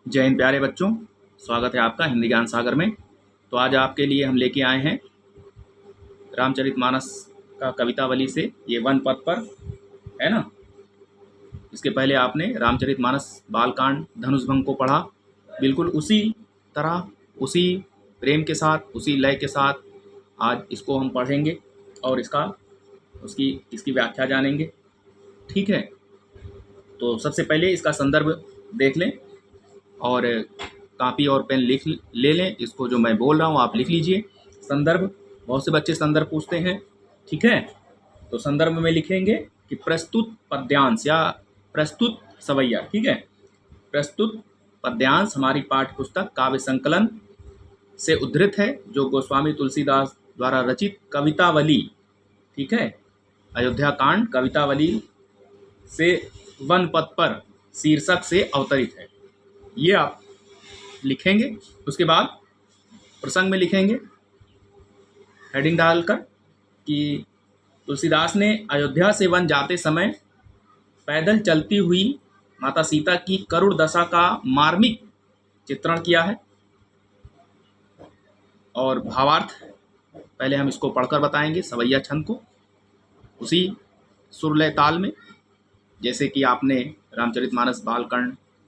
जय हिंद प्यारे बच्चों, स्वागत है आपका हिंदी ज्ञान सागर में। तो आज आपके लिए हम लेके आए हैं रामचरितमानस का कवितावली से ये वन पद पर है ना। इसके पहले आपने रामचरितमानस बालकांड धनुषभंग को पढ़ा, बिल्कुल उसी तरह, उसी प्रेम के साथ, उसी लय के साथ आज इसको हम पढ़ेंगे और इसकी व्याख्या जानेंगे। ठीक है, तो सबसे पहले इसका संदर्भ देख लें और कॉपी और पेन ले लें। इसको जो मैं बोल रहा हूँ आप लिख लीजिए। संदर्भ, बहुत से बच्चे संदर्भ पूछते हैं। ठीक है, तो संदर्भ में लिखेंगे कि प्रस्तुत पद्यांश या प्रस्तुत सवैया। ठीक है, प्रस्तुत पद्यांश हमारी पाठ्य पुस्तक काव्य संकलन से उद्धृत है, जो गोस्वामी तुलसीदास द्वारा रचित कवितावली, ठीक है, अयोध्या कांड कवितावली से वन पद पर शीर्षक से अवतरित है। ये आप लिखेंगे। उसके बाद प्रसंग में लिखेंगे हेडिंग डालकर कि तुलसीदास ने अयोध्या से वन जाते समय पैदल चलती हुई माता सीता की करुण दशा का मार्मिक चित्रण किया है। और भावार्थ पहले हम इसको पढ़कर बताएंगे सवैया छंद को, उसी सुरलय ताल में, जैसे कि आपने रामचरितमानस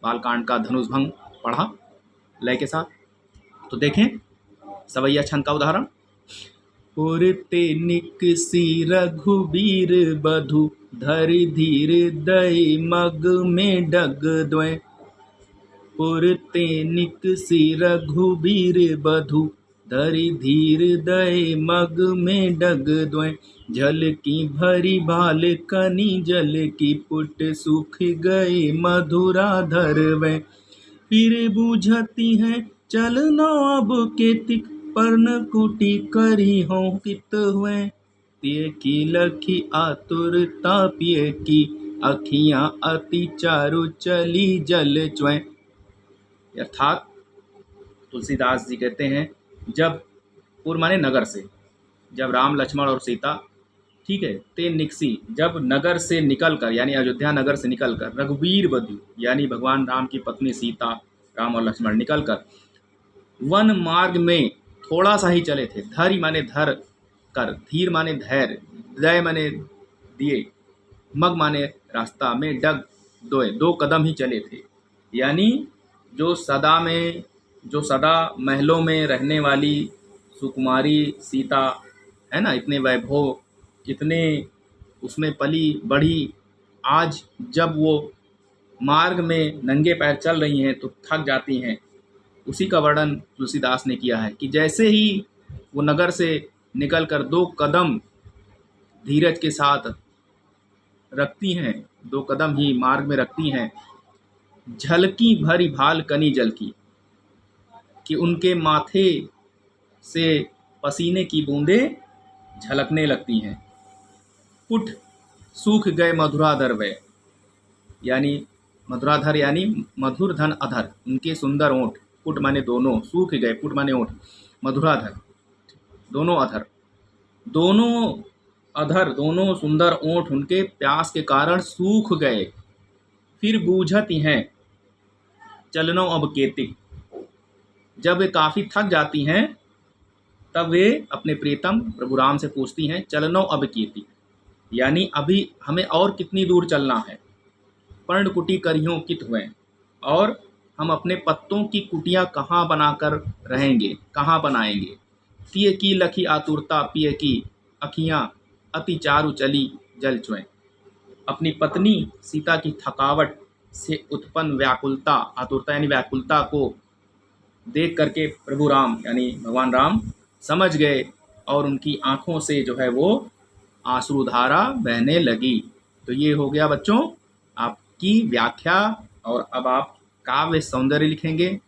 बालकांड का धनुषभंग पढ़ा लय के साथ। तो देखें सवैया छंद का उदाहरण। पुरते निकसी रघुबीर बधु धरि धीर दई मग में डग द्वै। पुरते निकसी रघुबीर बधु धरि धीर दई मग में डग द्वै। जल की भरी भाल कनी जल की पुट सूख गए मधुरा धरवै। फिर बूझती है चलना अब केतिक पर्ण कुटी करी हो कित हुए। तिय की लखी आतुरता पिय की अखियां अति चारु चली जल च्वै। अर्थात तुलसीदास जी कहते हैं, जब पूर्व माने नगर से, जब राम लक्ष्मण और सीता, ठीक है, ते निकसी, जब नगर से निकलकर यानी अयोध्या नगर से निकलकर रघुवीर बधु यानी भगवान राम की पत्नी सीता, राम और लक्ष्मण निकलकर वन मार्ग में थोड़ा सा ही चले थे। धरि माने धर कर, धीर माने धैर्य, दय माने दिए, मग माने रास्ता, में डग दो कदम ही चले थे। यानी जो सदा महलों में रहने वाली सुकुमारी सीता है ना, इतने वैभव, इतने उसमें पली बढ़ी, आज जब वो मार्ग में नंगे पैर चल रही हैं तो थक जाती हैं। उसी का वर्णन तुलसीदास ने किया है कि जैसे ही वो नगर से निकलकर दो कदम धीरज के साथ रखती हैं, दो कदम ही मार्ग में रखती हैं, झलकी भरी भाल कनी जल की, कि उनके माथे से पसीने की बूंदें झलकने लगती हैं। पुट सूख गए मधुराधर वे, यानी मधुराधर यानी मधुर धन अधर, उनके सुंदर ओंठ, पुट माने दोनों, सूख गए, पुट माने ओंठ, मधुराधर दोनों अधर, दोनों सुंदर ओंठ उनके प्यास के कारण सूख गए। फिर बूझती हैं चलनो अब केतिक, जब वे काफ़ी थक जाती हैं तब वे अपने प्रीतम प्रभु राम से पूछती हैं चलनो अब केतिक, यानी अभी हमें और कितनी दूर चलना है। पर्णकुटी करियों कित हुए, और हम अपने पत्तों की कुटियां कहाँ बनाकर रहेंगे, कहाँ बनाएंगे। तिय की लखी आतुरता पिय की अखियां अति चारु चली जल चुएं। अपनी पत्नी सीता की थकावट से उत्पन्न व्याकुलता, आतुरता यानी व्याकुलता को देख करके प्रभु राम यानी भगवान राम समझ गए और उनकी आंखों से जो है वो आंसुधारा बहने लगी। तो ये हो गया बच्चों आपकी व्याख्या। और अब आप काव्य सौंदर्य लिखेंगे।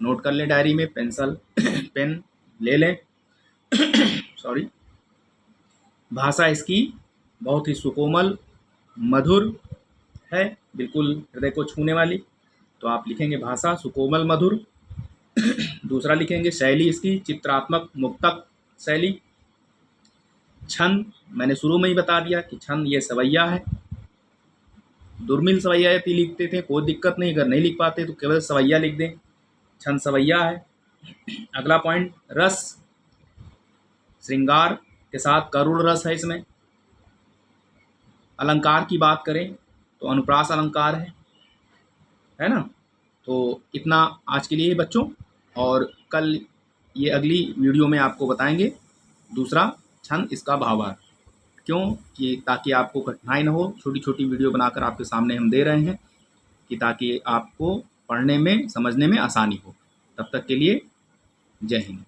नोट कर लें डायरी में, पेंसिल पेन ले लें। सॉरी। भाषा इसकी बहुत ही सुकोमल मधुर है, बिल्कुल हृदय को छूने वाली। तो आप लिखेंगे भाषा सुकोमल मधुर। दूसरा लिखेंगे शैली इसकी चित्रात्मक मुक्तक शैली। छंद मैंने शुरू में ही बता दिया कि छंद ये सवैया है। दुर्मिल सवैया यति लिखते थे, कोई दिक्कत नहीं। अगर नहीं लिख पाते तो केवल सवैया लिख दें, छंद सवैया है। अगला पॉइंट, रस, श्रृंगार के साथ करुण रस है इसमें। अलंकार की बात करें तो अनुप्रास अलंकार है ना। तो इतना आज के लिए बच्चों, और कल ये अगली वीडियो में आपको बताएंगे दूसरा छंद, इसका भावार्थ। क्यों कि ताकि आपको कठिनाई ना हो, छोटी छोटी वीडियो बनाकर आपके सामने हम दे रहे हैं कि ताकि आपको पढ़ने में समझने में आसानी हो। तब तक के लिए जय हिंद।